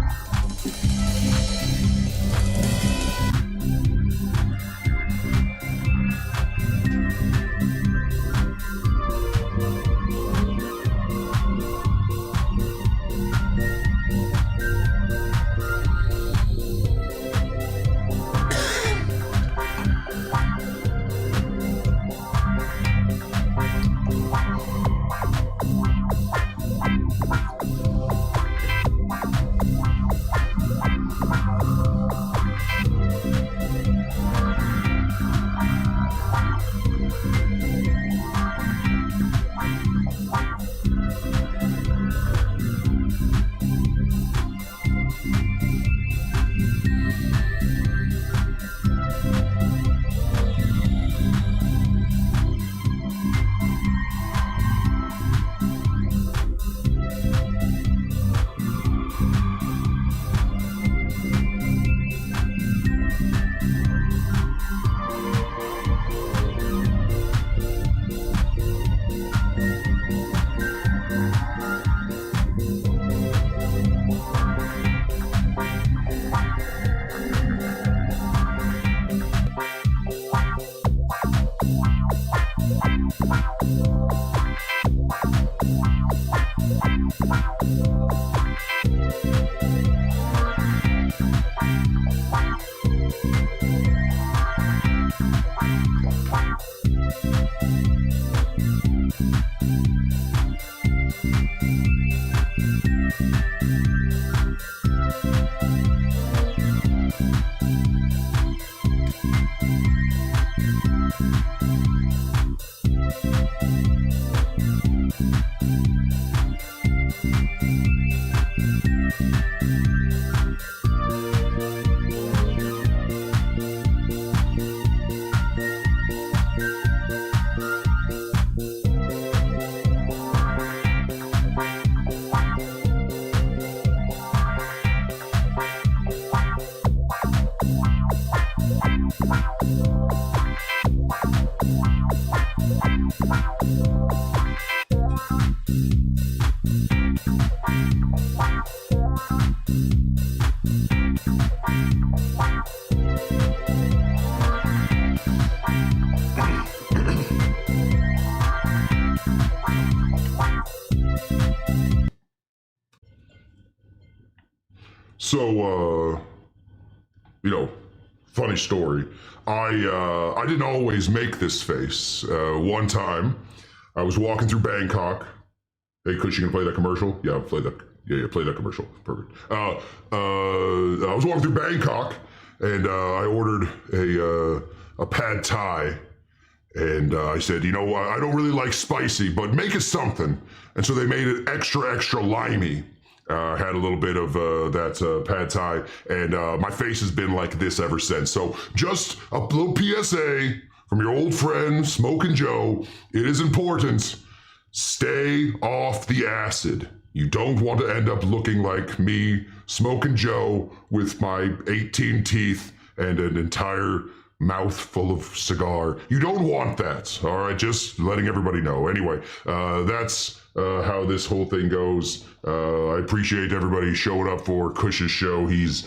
So, funny story. I didn't always make this face. One time, I was walking through Bangkok. Hey, Cush, you gonna play that commercial? Yeah, play that. Yeah, play that commercial. Perfect. I was walking through Bangkok, and I ordered a pad thai. And I said, I don't really like spicy, but make it something. And so they made it extra limey. Had a little bit of that pad thai, and my face has been like this ever since. So just a little PSA from your old friend, Smokin' Joe. It is important. Stay off the acid. You don't want to end up looking like me, Smokin' Joe, with my 18 teeth and an entire mouth full of cigar. You don't want that, all right? Just letting everybody know. Anyway, that's how this whole thing goes. I appreciate everybody showing up for Cush's show. He's,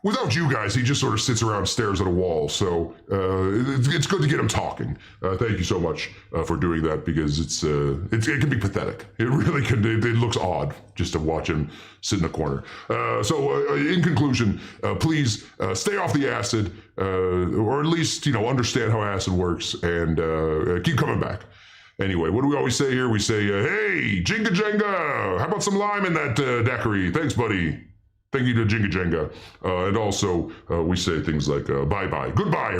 without you guys, he just sort of sits around and stares at a wall. So it's good to get him talking. Thank you so much for doing that, because it can be pathetic. It really can. It looks odd just to watch him sit in a corner. So in conclusion, please stay off the acid, or at least understand how acid works, and keep coming back. Anyway, what do we always say here? We say, hey, Jinga Jenga, how about some lime in that daiquiri? Thanks, buddy. Thank you to Jinga Jenga. And also, we say things like, bye-bye, goodbye.